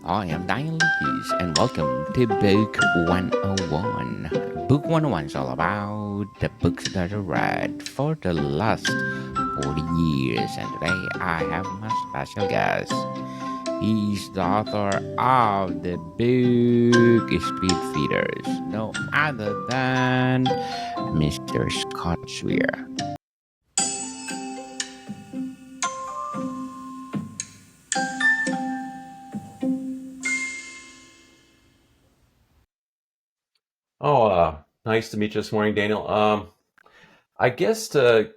I am Diane Lucas, and welcome to Book 101. Book 101 is all about the books that I read for the last 40 years, and today I have my special guest. He is the author of the book Speedfitters, no other than Mr. Scott Sweer. Oh, nice to meet you this morning, Daniel. I guess to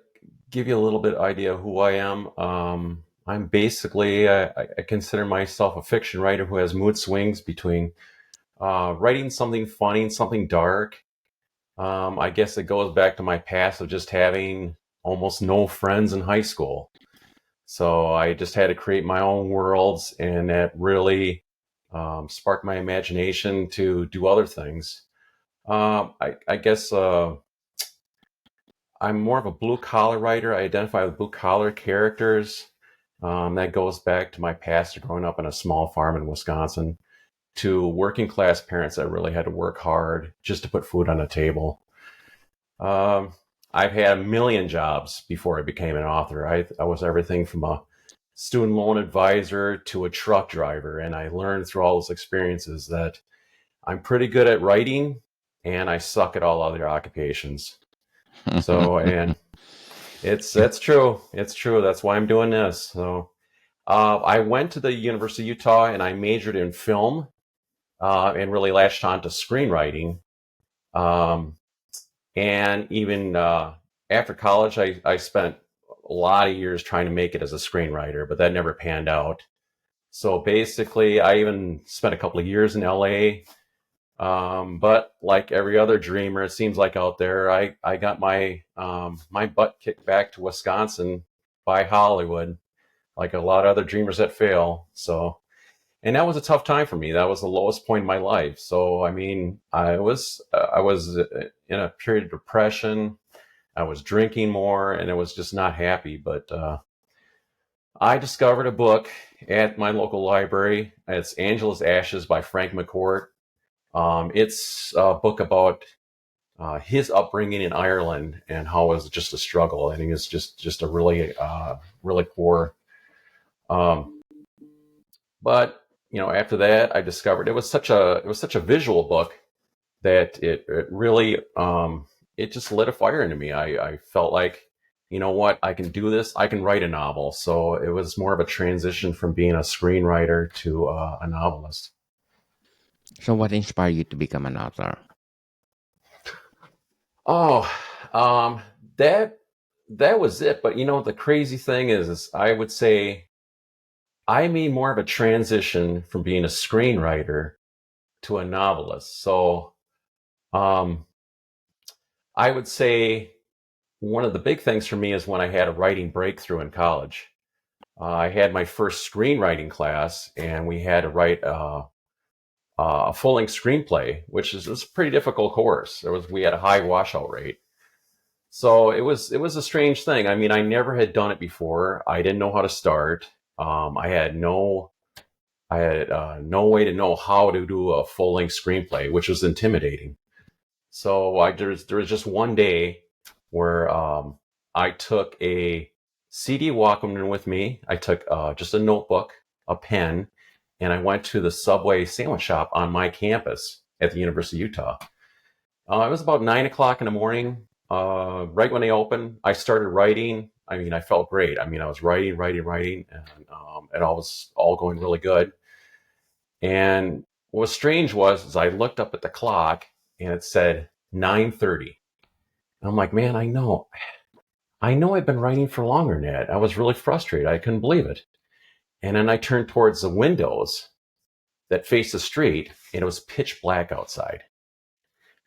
give you a little bit idea of who I am, I'm basically, I consider myself a fiction writer who has mood swings between writing something funny and something dark. I guess it goes back to my past of just having almost no friends in high school. So I just had to create my own worlds, and that really sparked my imagination to do other things. I guess I'm more of a blue collar writer. I identify with blue collar characters. That goes back to my past of growing up in a small farm in Wisconsin to working class parents that really had to work hard just to put food on the table. Um, I've had a million jobs before I became an author. I was everything from a student loan advisor to a truck driver, and I learned through all those experiences that I'm pretty good at writing and I suck at all other occupations. So, and that's true. It's true. That's why I'm doing this. So, I went to the University of Utah and I majored in film, and really latched on to screenwriting. Um, and even after college, I spent a lot of years trying to make it as a screenwriter, but that never panned out. So basically, I even spent a couple of years in LA. But like every other dreamer, it seems like out there, I got my butt kicked back to Wisconsin by Hollywood, like a lot of other dreamers that fail. So, and that was a tough time for me. That was the lowest point in my life. So, I mean, I was in a period of depression. I was drinking more, and I was just not happy. But I discovered a book at my local library. It's Angela's Ashes by Frank McCourt. It's a book about his upbringing in Ireland and how it was just a struggle. I think it's just a really poor. Um, but after that, I discovered it was such a visual book that it really it just lit a fire into me. I felt like, you know what, I can do this. I can write a novel. So it was more of a transition from being a screenwriter to a novelist. So, what inspired you to become an author? Oh, um, that that was it. But the crazy thing is I would say I made more of a transition from being a screenwriter to a novelist. So, um, I would say one of the big things for me is when I had a writing breakthrough in college. I had my first screenwriting class, and we had to write a full-length screenplay, which is a pretty difficult course. We had a high washout rate. So it was a strange thing. I mean, I never had done it before. I didn't know how to start. I had no way to know how to do a full length screenplay, which was intimidating. So there was just one day where I took a CD Walkman with me. I took just a notebook, a pen, and I went to the Subway sandwich shop on my campus at the University of Utah. It was about 9 o'clock in the morning. Right when they opened, I started writing. I mean, I felt great. I mean, I was writing, writing, writing, and it all was all going really good. And what was strange was, is I looked up at the clock and it said 9:30. I'm like, man, I know I've been writing for longer than that. I was really frustrated. I couldn't believe it. And then I turned towards the windows that face the street, and it was pitch black outside.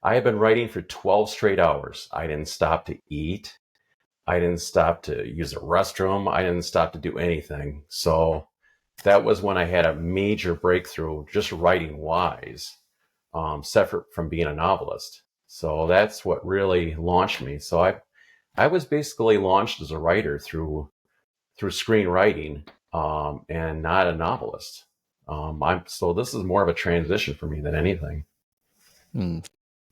I had been writing for 12 straight hours. I didn't stop to eat. I didn't stop to use a restroom. I didn't stop to do anything. So that was when I had a major breakthrough just writing wise, separate from being a novelist. So that's what really launched me. So I was basically launched as a writer through screenwriting, and not a novelist. So this is more of a transition for me than anything. Mm.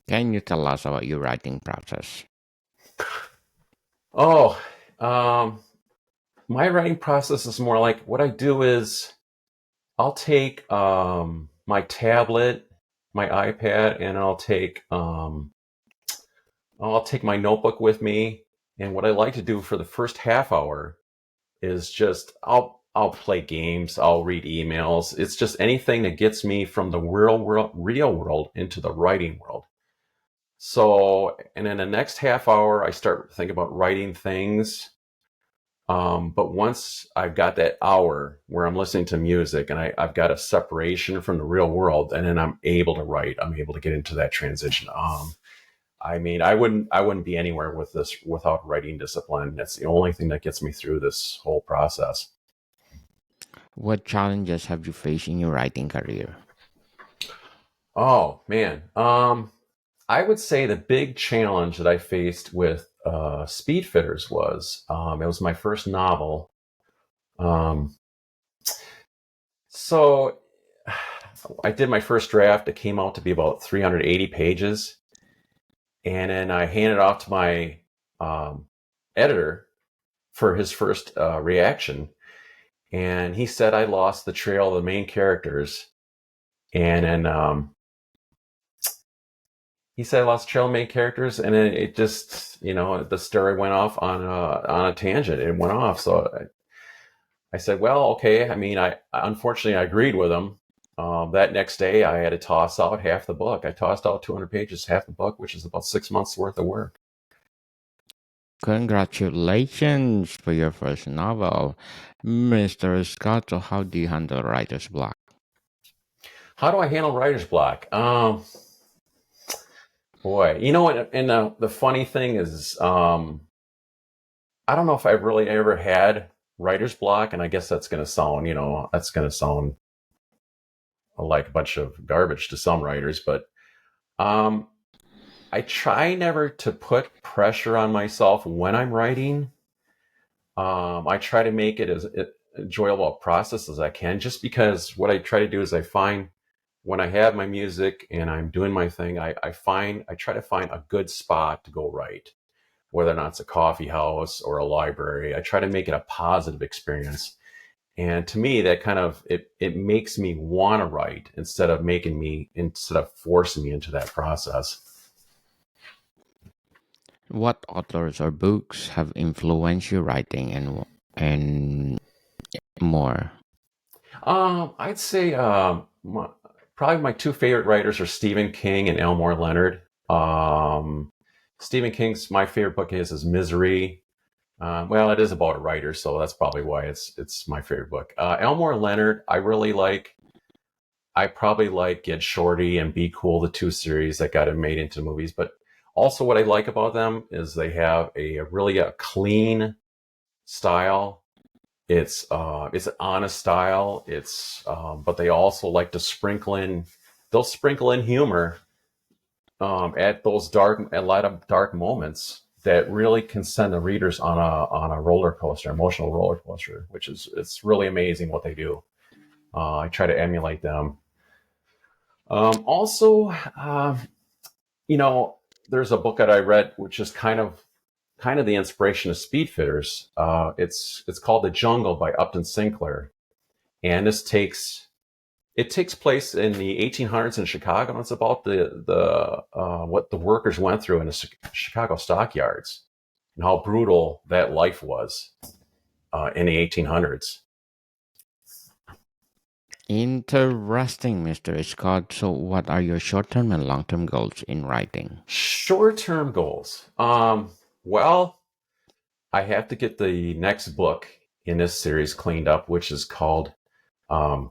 Can you tell us about your writing process? Oh, um, my writing process is more like what I do is I'll take my tablet, my iPad, and I'll take my notebook with me. And what I like to do for the first half hour is just I'll play games, I'll read emails. It's just anything that gets me from the real world into the writing world. So, and in the next half hour, I start thinking about writing things. But once I've got that hour where I'm listening to music and I've got a separation from the real world, and then I'm able to write, I'm able to get into that transition. I mean, I wouldn't be anywhere with this without writing discipline. That's the only thing that gets me through this whole process. What challenges have you faced in your writing career? Oh man, I would say the big challenge that I faced with Speedfitters was it was my first novel. Um, so I did my first draft. It came out to be about 380 pages, and then I handed it off to my um, editor for his first reaction, and he said I lost the trail of the main characters, and then he said I lost the trail of main characters, and then it just the story went off on a tangent. It went off, so I said, well, okay. I mean, I unfortunately I agreed with him. That next day, I had to toss out half the book. I tossed out 200 pages, half the book, which is about 6 months worth of work. Congratulations for your first novel, Mr. Scott. So, how do you handle writer's block? How do I handle writer's block? Boy, and the funny thing is, I don't know if I've really ever had writer's block, and I guess that's going to sound like a bunch of garbage to some writers, but um, I try never to put pressure on myself when I'm writing. I try to make it as enjoyable a process as I can, just because what I try to do is I find when I have my music and I'm doing my thing, I try to find a good spot to go write, whether or not it's a coffee house or a library. I try to make it a positive experience. And to me, that kind of it makes me want to write instead of forcing me into that process. What authors or books have influenced your writing and more? I'd say probably my two favorite writers are Stephen King and Elmore Leonard. Stephen King's my favorite book is Misery. Well, it is about a writer, so that's probably why it's my favorite book. Elmore Leonard, I really like. I probably like Get Shorty and Be Cool, the two series that got made into movies. But also, what I like about them is they have a really a clean style. It's an honest style. But they also like to sprinkle in. They'll sprinkle in humor at a lot of dark moments that really can send the readers on a roller coaster, emotional roller coaster, which is it's really amazing what they do. I try to emulate them. Also, you know, there's a book that I read which is kind of the inspiration of Speedfitters. It's called The Jungle by Upton Sinclair, and it takes place in the 1800s in Chicago, and it's about the what the workers went through in the Chicago stockyards and how brutal that life was in the 1800s. Interesting, Mr. Scott. So, what are your short term and long term goals in writing? Short-term goals. Well, I have to get the next book in this series cleaned up, which is called um,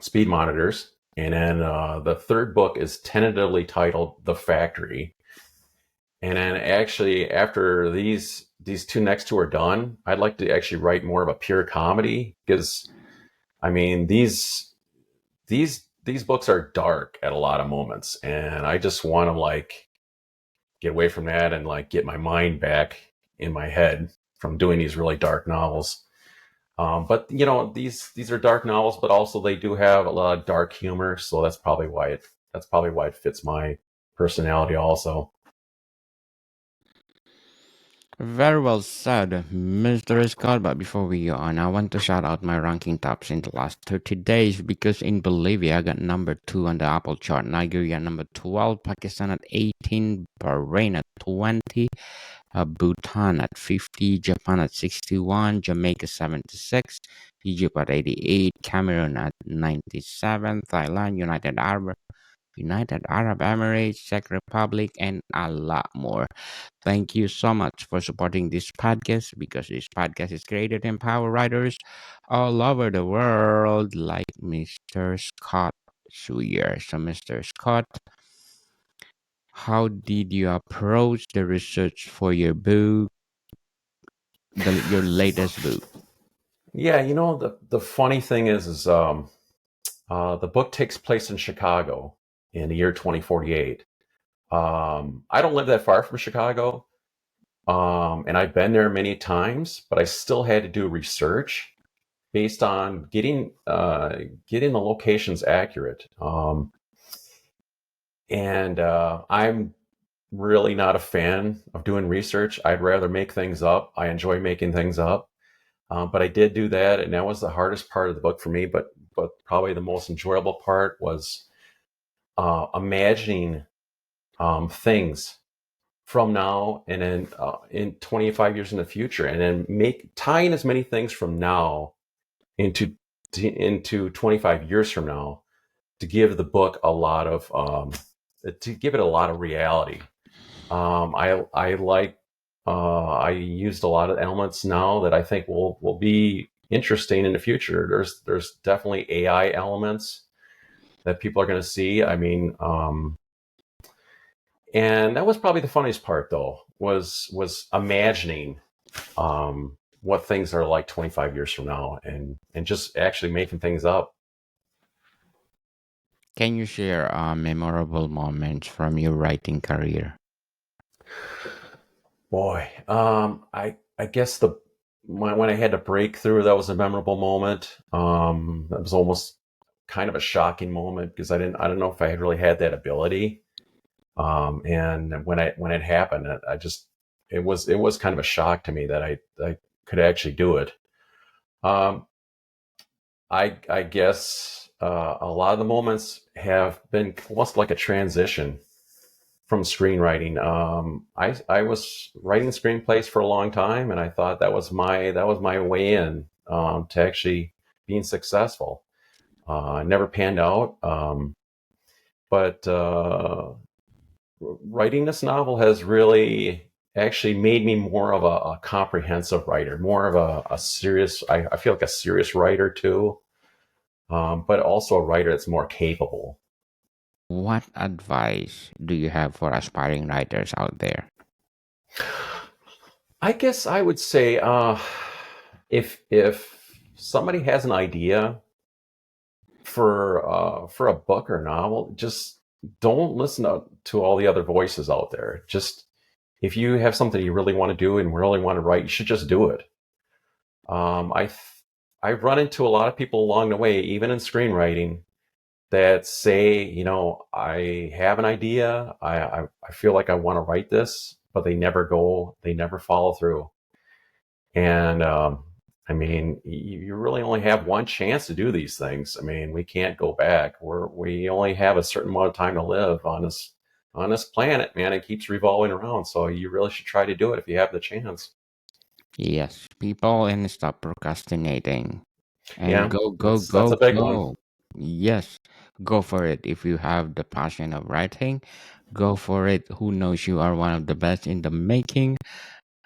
Speed Monitors. And then the third book is tentatively titled The Factory. And then actually, after these two are done, I'd like to actually write more of a pure comedy because I mean these books are dark at a lot of moments, and I just want to like get away from that and like get my mind back in my head from doing these really dark novels. But these are dark novels, but also they do have a lot of dark humor, so that's probably why it fits my personality also. Very well said, Mr. Scott. But before we go on, I want to shout out my ranking tops in the last 30 days because in Bolivia, I got number 2 on the Apple chart, Nigeria number 12, Pakistan at 18, Bahrain at 20, Bhutan at 50, Japan at 61, Jamaica 76, Egypt at 88, Cameroon at 97, Thailand, United Arab Emirates, Czech Republic, and a lot more. Thank you so much for supporting this podcast because this podcast is created to empower writers all over the world, like Mr. Scott Sweer. So, Mr. Scott, how did you approach the research for your book, your latest book? Yeah, the funny thing is the book takes place in Chicago in the year 2048. I don't live that far from Chicago, and I've been there many times, but I still had to do research based on getting the locations accurate. And I'm really not a fan of doing research. I'd rather make things up. I enjoy making things up. But I did do that, and that was the hardest part of the book for me. But probably the most enjoyable part was imagining things from now and then in 25 years in the future, and then tying as many things from now into 25 years from now to give the book a lot of to give it a lot of reality. I used a lot of elements now that I think will be interesting in the future. There's definitely AI elements that people are going to see. I mean, and that was probably the funniest part, though, was imagining what things are like 25 years from now, and just actually making things up. Can you share memorable moments from your writing career? Boy, I guess when I had to break through, that was a memorable moment. That was almost kind of a shocking moment because I don't know if I had really had that ability. And when it happened, I just it was kind of a shock to me that I could actually do it. Um, I guess a lot of the moments have been almost like a transition from screenwriting. I was writing screenplays for a long time, and I thought that was my way in to actually being successful. Never panned out, but writing this novel has really actually made me more of a comprehensive writer, more of a serious. I feel like a serious writer too, but also a writer that's more capable. What advice do you have for aspiring writers out there? I guess I would say if somebody has an idea for a book or novel, just don't listen to all the other voices out there. Just if you have something you really want to do and really want to write, you should just do it. I've run into a lot of people along the way, even in screenwriting, that say, I have an idea, I feel like I want to write this, but they never follow through. And I mean, you really only have one chance to do these things. I mean, we can't go back. We only have a certain amount of time to live on this planet, man. It keeps revolving around, so you really should try to do it if you have the chance. Yes, people and stop procrastinating and Yeah, go, go, that's a go, big one. go. Yes, go for it. If you have the passion of writing, go for it. Who knows you are one of the best in the making,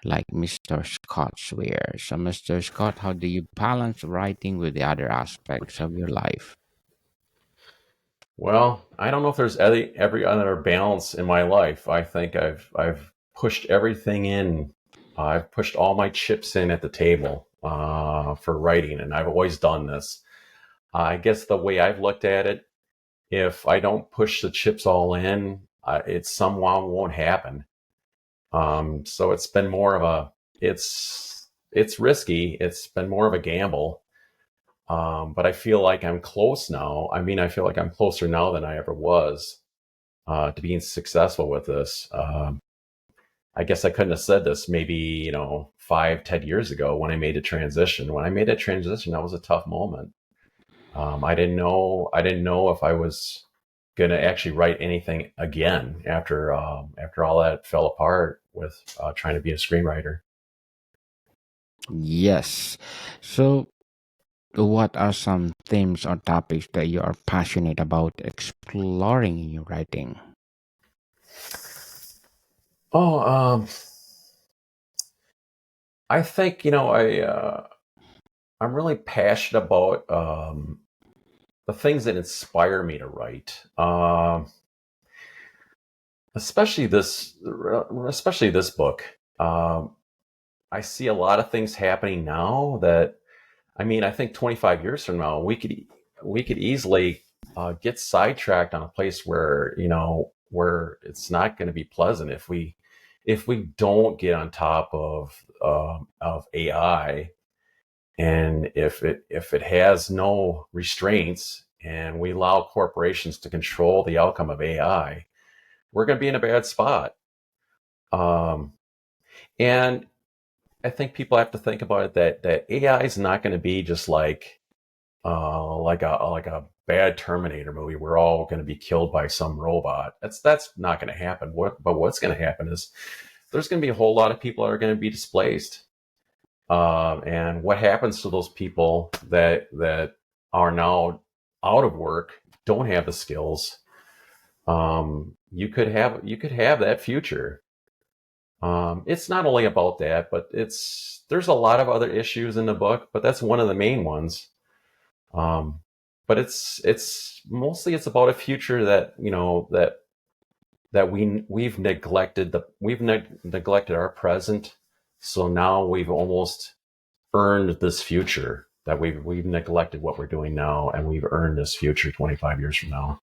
like Mr. Scott Swear. So, Mr. Scott, how do you balance writing with the other aspects of your life? Well, I don't know if there's every other balance in my life. I think I've pushed everything in. I've pushed all my chips in at the table for writing, and I've always done this. I guess the way I've looked at it, if I don't push the chips all in, it somehow won't happen. So it's been more of a it's. it's risky. It's been more of a gamble. But I feel like I'm close now. I mean, I feel like I'm closer now than I ever was to being successful with this. I guess I couldn't have said this maybe, 5, 10 years ago when I made a transition. When I made that transition, that was a tough moment. I didn't know if I was gonna actually write anything again after all that fell apart with trying to be a screenwriter. Yes. So, what are some themes or topics that you are passionate about exploring in your writing? Oh, I think I'm really passionate about the things that inspire me to write. Especially this book. I see a lot of things happening now that I mean, I think 25 years from now, we could easily get sidetracked on a place where where it's not going to be pleasant if we don't get on top of AI, and if it has no restraints and we allow corporations to control the outcome of AI, we're going to be in a bad spot. Um, and I think people have to think about it that AI is not going to be just like a bad Terminator movie. We're all going to be killed by some robot. That's not going to happen. But what's going to happen is there's going to be a whole lot of people that are going to be displaced. And what happens to those people that are now out of work, don't have the skills? You could have that future. It's not only about that, but there's a lot of other issues in the book, but that's one of the main ones. Um, but it's mostly it's about a future that we've neglected our present, so now we've almost earned this future that we've neglected what we're doing now, and we've earned this future 25 years from now.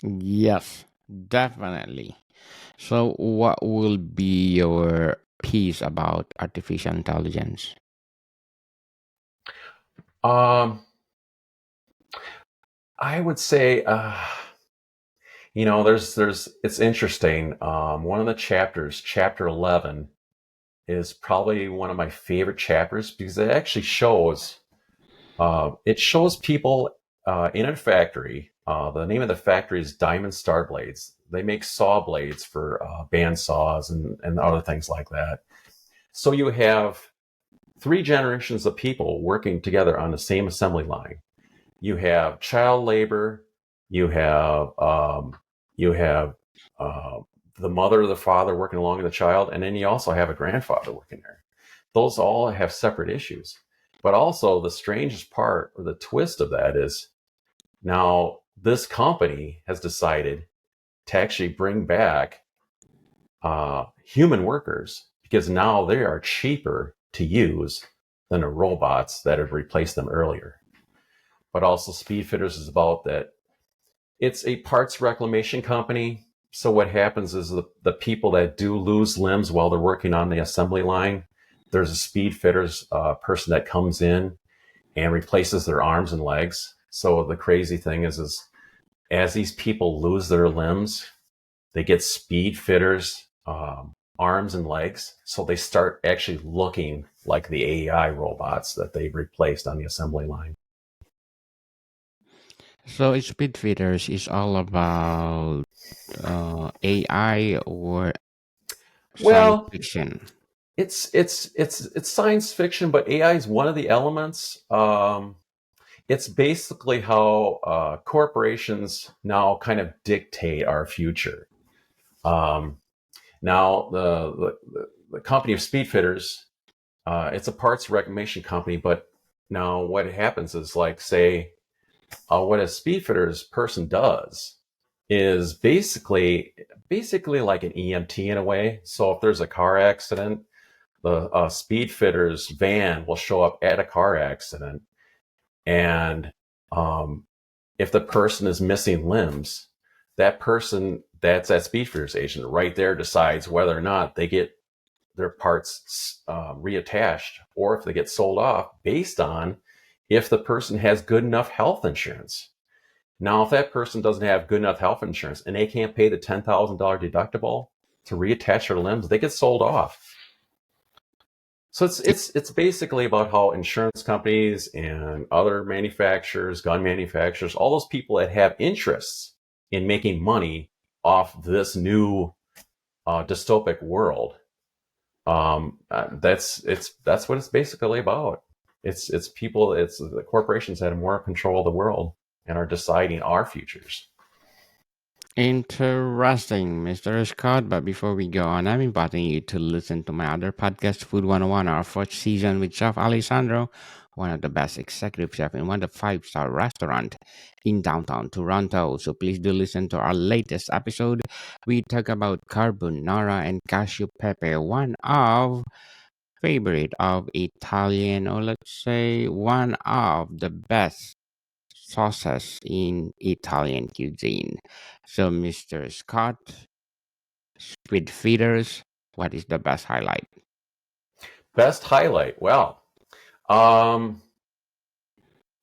Yes, definitely. So, what will be your piece about artificial intelligence? Um, I would say, there's it's interesting. One of the chapters, chapter 11, is probably one of my favorite chapters because it shows people in a factory. The name of the factory is Diamond Star Blades. They make saw blades for band saws and other things like that. So you have three generations of people working together on the same assembly line. You have child labor. You have uh, the mother or the father working along with the child, and then you also have a grandfather working there. Those all have separate issues. But also, the strangest part or the twist of that is now this company has decided to actually bring back human workers because now they are cheaper to use than the robots that have replaced them earlier. But also, Speedfitters is about that it's a parts reclamation company. So what happens is the people that do lose limbs while they're working on the assembly line, there's a Speedfitters person that comes in and replaces their arms and legs. So the crazy thing is as these people lose their limbs, they get Speedfitters arms and legs. So they start actually looking like the AI robots that they've replaced on the assembly line. So, Speedfitters is all about AI or science Well, fiction. it's science fiction, but AI is one of the elements. It's basically how corporations now kind of dictate our future. Um, Now the company of Speedfitters, it's a parts reclamation company, but now what happens is like say what a Speedfitters person does is basically like an EMT in a way. So if there's a car accident, the Speedfitters van will show up at a car accident, and um, if the person is missing limbs, that's that Speedfitters agent right there decides whether or not they get their parts reattached, or if they get sold off based on if the person has good enough health insurance. Now, if that person doesn't have good enough health insurance and they can't pay the $10,000 deductible to reattach their limbs, they get sold off. So it's basically about how insurance companies and other manufacturers, gun manufacturers, all those people that have interests in making money off this new dystopic world. That's what it's basically about. It's people. It's the corporations that have more control of the world and are deciding our futures. Interesting, Mr. Scott. But before we go on, I'm inviting you to listen to my other podcast, Food 101, our fourth season with Chef Alessandro, one of the best executive chefs in one of the five-star restaurant in downtown Toronto. So please do listen to our latest episode. We talk about carbonara and cashew pepe, one of favorite of Italian, or let's say one of the best sauces in Italian cuisine. So, Mr. Scott, Speedfitters, what is the best highlight? Best highlight. Well, um,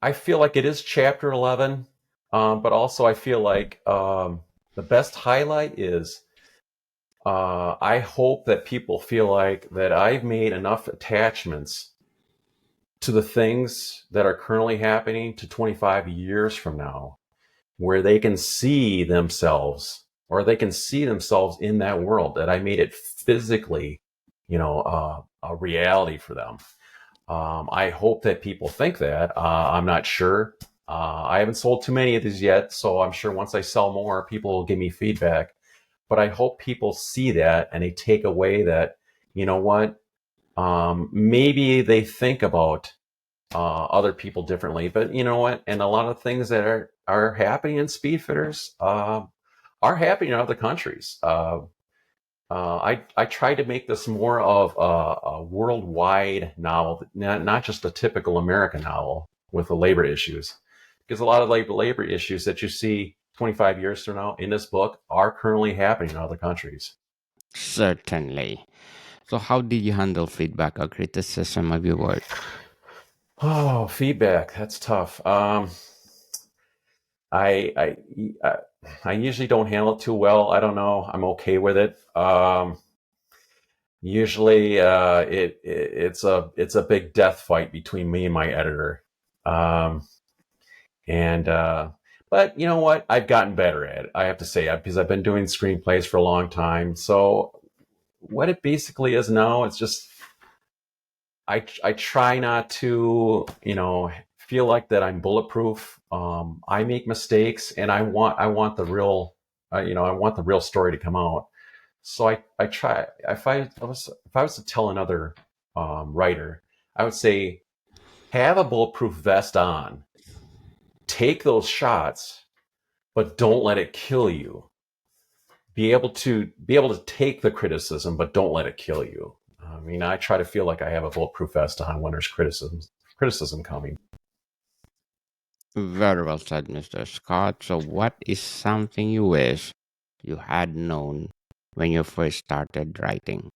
I feel like it is chapter 11, but also I feel like the best highlight is I hope that people feel like that I've made enough attachments to the things that are currently happening to 25 years from now, where they can see themselves or they can see themselves in that world, that I made it physically, a reality for them. I hope that people think that. I'm not sure. I haven't sold too many of these yet, so I'm sure once I sell more, people will give me feedback. But I hope people see that and they take away that, you know what, maybe they think about other people differently. But you know what? And a lot of things that are happening in Speedfitters are happening in other countries. I tried to make this more of a worldwide novel, not just a typical American novel with the labor issues, because a lot of labor issues that you see 25 years from now in this book are currently happening in other countries. Certainly. So, how did you handle feedback or criticism of your work? Oh, feedback. That's tough. I, I, I I usually don't handle it too well. I don't know. I'm okay with it. Usually, it's a big death fight between me and my editor. Um, and but you know what? I've gotten better at it. I have to say, because I've been doing screenplays for a long time. So what it basically is now, it's just I try not to, feel like that I'm bulletproof. I make mistakes, and I want the real, I want the real story to come out. So I try. If I was to tell another writer, I would say have a bulletproof vest on, take those shots, but don't let it kill you. Be able to take the criticism, but don't let it kill you. I mean, I try to feel like I have a bulletproof vest on when there's criticism coming. Very well said, Mr. Scott. So, what is something you wish you had known when you first started writing?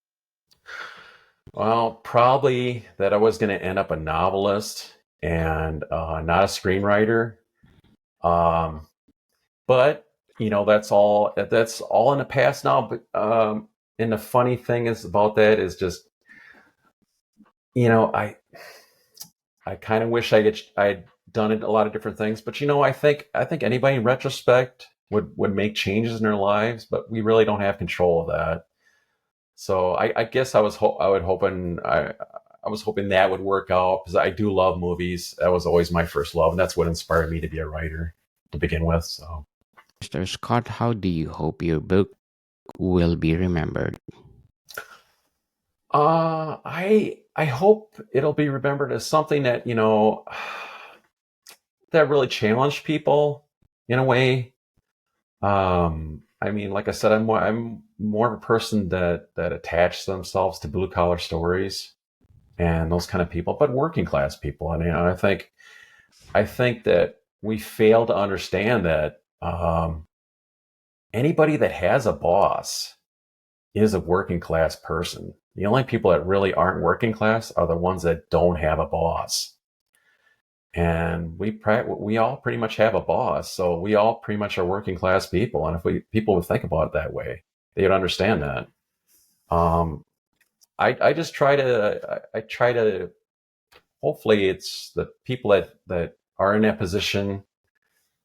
Well, probably that I was going to end up a novelist and not a screenwriter. Um, but that's all in the past now. But and the funny thing is about that is just you know I kind of wish I'd done a lot of different things. But I think anybody in retrospect would make changes in their lives, but we really don't have control of that. So I guess I was hoping that would work out because I do love movies. That was always my first love, and that's what inspired me to be a writer to begin with. So Mr. Scott, how do you hope your book will be remembered? I hope it'll be remembered as something that that really challenged people in a way. I mean, like I said, I'm more of a person that attached themselves to blue collar stories and those kind of people, but working class people. And I think that we fail to understand that anybody that has a boss is a working class person. The only people that really aren't working class are the ones that don't have a boss. And we all pretty much have a boss, so we all pretty much are working class people. And if people would think about it that way, they would understand that. Um, I just try to hopefully it's the people that are in that position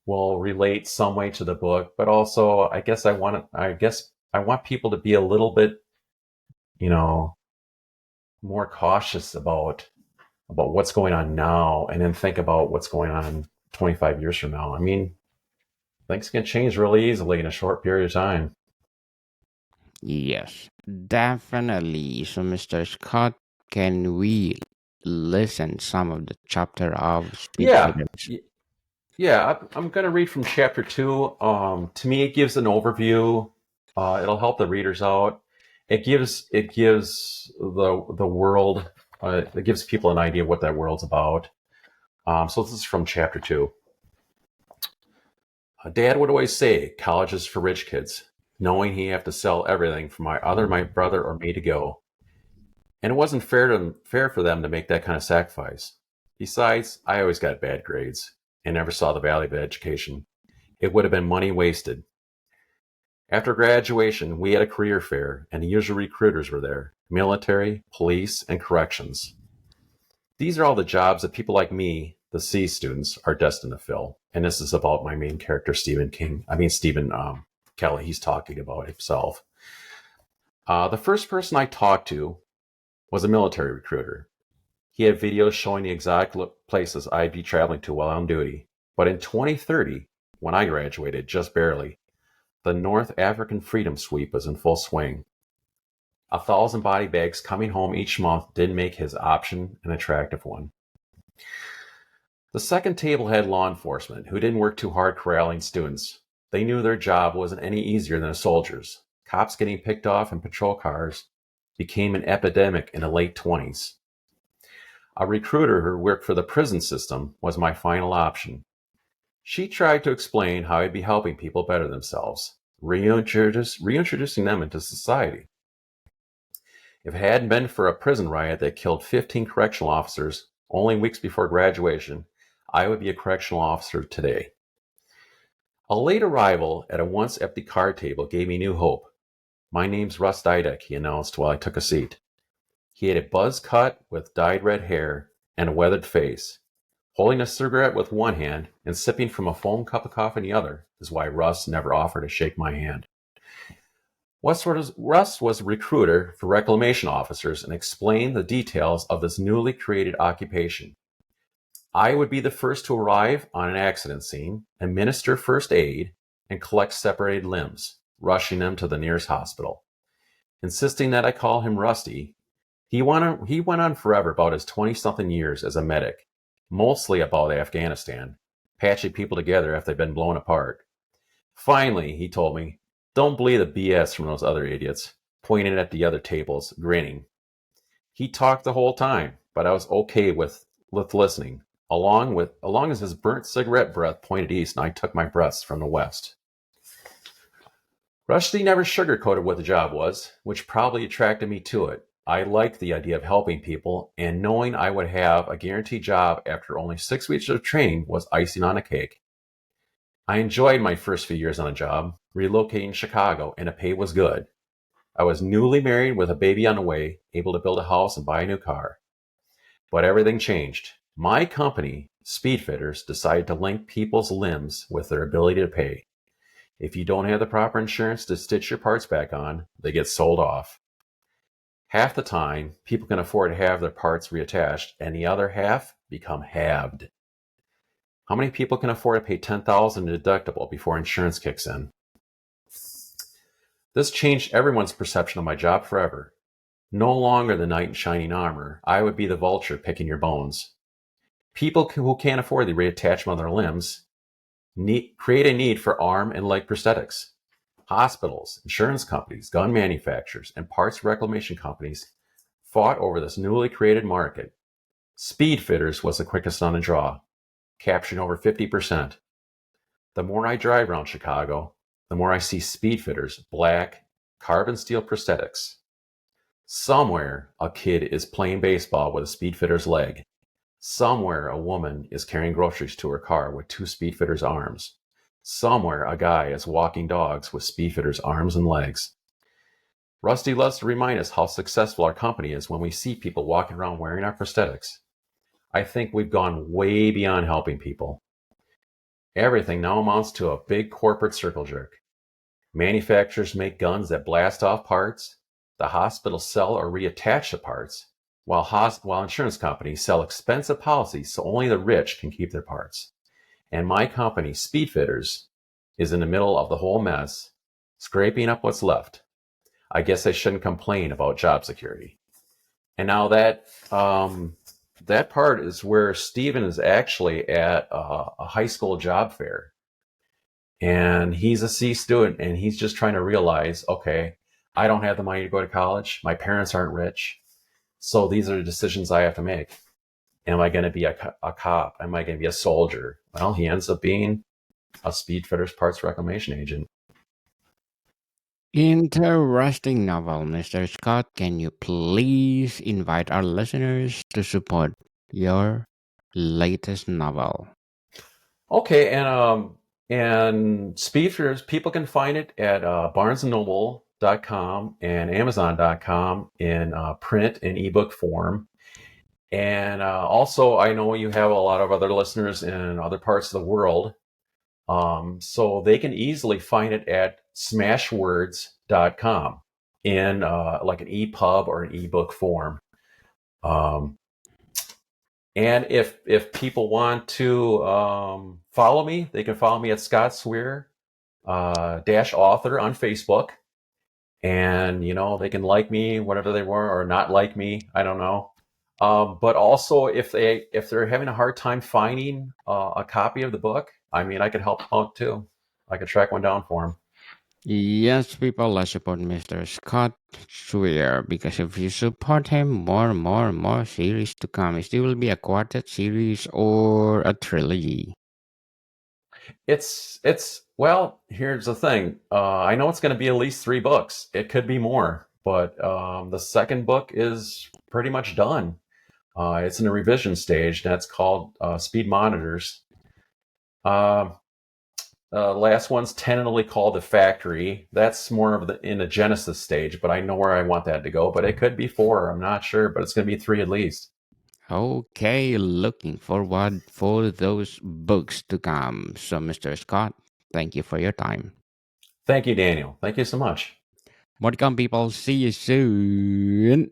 will relate some way to the book, but also I guess I want people to be a little bit, you know, more cautious about what's going on now and then think about what's going on 25 years from now. I mean, things can change really easily in a short period of time. Yes, definitely. So, Mr. Scott, can we listen some of the chapter of Yeah. Speedfitters? Yeah, I'm going to read from chapter 2. To me, it gives an overview. It'll help the readers out. It gives the world. It gives people an idea of what that world's about. So this is from chapter 2. Dad would always say, "College is for rich kids," knowing he have to sell everything for my brother, or me to go. And it wasn't fair for them to make that kind of sacrifice. Besides, I always got bad grades and never saw the value of education. It would have been money wasted. After graduation, we had a career fair, and the usual recruiters were there: military, police, and corrections. These are all the jobs that people like me, the C students, are destined to fill. And this is about my main character, Stephen Kelly. He's talking about himself. The first person I talked to was a military recruiter. He had videos showing the exact places I'd be traveling to while on duty. But in 2030, when I graduated, just barely, the North African Freedom Sweep was in full swing. 1,000 body bags coming home each month didn't make his option an attractive one. The second table had law enforcement, who didn't work too hard corralling students. They knew their job wasn't any easier than a soldier's. Cops getting picked off in patrol cars became an epidemic in the late 20s. A recruiter who worked for the prison system was my final option. She tried to explain how I'd be helping people better themselves, reintroducing them into society. If it hadn't been for a prison riot that killed 15 correctional officers only weeks before graduation, I would be a correctional officer today. A late arrival at a once empty card table gave me new hope. "My name's Russ Dydek," he announced while I took a seat. He had a buzz cut with dyed red hair and a weathered face. Holding a cigarette with one hand and sipping from a foam cup of coffee in the other is why Russ never offered to shake my hand. Russ was a recruiter for reclamation officers and explained the details of this newly created occupation. I would be the first to arrive on an accident scene, administer first aid, and collect separated limbs, rushing them to the nearest hospital. Insisting that I call him Rusty, he went on forever about his 20-something years as a medic, mostly about Afghanistan, patching people together after they've been blown apart. Finally, he told me, "Don't believe the BS from those other idiots," pointing at the other tables, grinning. He talked the whole time, but I was okay with listening, along as his burnt cigarette breath pointed east and I took my breaths from the west. Rushdie never sugarcoated what the job was, which probably attracted me to it. I liked the idea of helping people, and knowing I would have a guaranteed job after only 6 weeks of training was icing on a cake. I enjoyed my first few years on the job, relocating to Chicago, and the pay was good. I was newly married with a baby on the way, able to build a house and buy a new car. But everything changed. My company, Speedfitters, decided to link people's limbs with their ability to pay. If you don't have the proper insurance to stitch your parts back on, they get sold off. Half the time, people can afford to have their parts reattached, and the other half become halved. How many people can afford to pay $10,000 deductible before insurance kicks in? This changed everyone's perception of my job forever. No longer the knight in shining armor, I would be the vulture picking your bones. People who can't afford the reattachment of their limbs create a need for arm and leg prosthetics. Hospitals, insurance companies, gun manufacturers, and parts reclamation companies fought over this newly created market. Speedfitters was the quickest on the draw, capturing over 50%. The more I drive around Chicago, the more I see Speedfitters, black, carbon steel prosthetics. Somewhere, a kid is playing baseball with a Speedfitter's leg. Somewhere, a woman is carrying groceries to her car with two Speedfitter's arms. Somewhere, a guy is walking dogs with Speedfitter's arms and legs. Rusty loves to remind us how successful our company is when we see people walking around wearing our prosthetics. I think we've gone way beyond helping people. Everything now amounts to a big corporate circle jerk. Manufacturers make guns that blast off parts. The hospitals sell or reattach the parts, while insurance companies sell expensive policies so only the rich can keep their parts. And my company, Speedfitters, is in the middle of the whole mess, scraping up what's left. I guess I shouldn't complain about job security. And now that part is where Steven is actually at a high school job fair, and he's a C student, and he's just trying to realize, okay, I don't have the money to go to college. My parents aren't rich, so these are the decisions I have to make. Am I going to be a cop? Am I going to be a soldier? Well, he ends up being a Speedfitters parts reclamation agent. Interesting novel, Mr. Scott. Can you please invite our listeners to support your latest novel? Okay, and Speedfitters, people can find it at barnesandnoble.com and amazon.com in print and ebook form. And also, I know you have a lot of other listeners in other parts of the world. So they can easily find it at smashwords.com in like an EPUB or an ebook form. Um, and if people want to follow me, they can follow me at Scott Sweer dash author on Facebook. And they can like me, whatever they were, or not like me. I don't know. But also, if they're having a hard time finding a copy of the book, I mean, I could help them out too. I could track one down for them. Yes, people, let's support Mr. Scott Sweer because if you support him, more series to come. It will be a quartet series or a trilogy. It's well. Here's the thing. I know it's going to be at least 3 books. It could be more, but the second book is pretty much done. It's in the revision stage. That's called Speed Monitors. Uh, last one's tentatively called The Factory. That's more of in the Genesis stage, but I know where I want that to go. But it could be 4. I'm not sure, but it's going to be 3 at least. Okay, looking forward for those books to come. So, Mr. Scott, thank you for your time. Thank you, Daniel. Thank you so much. More to come, people. See you soon.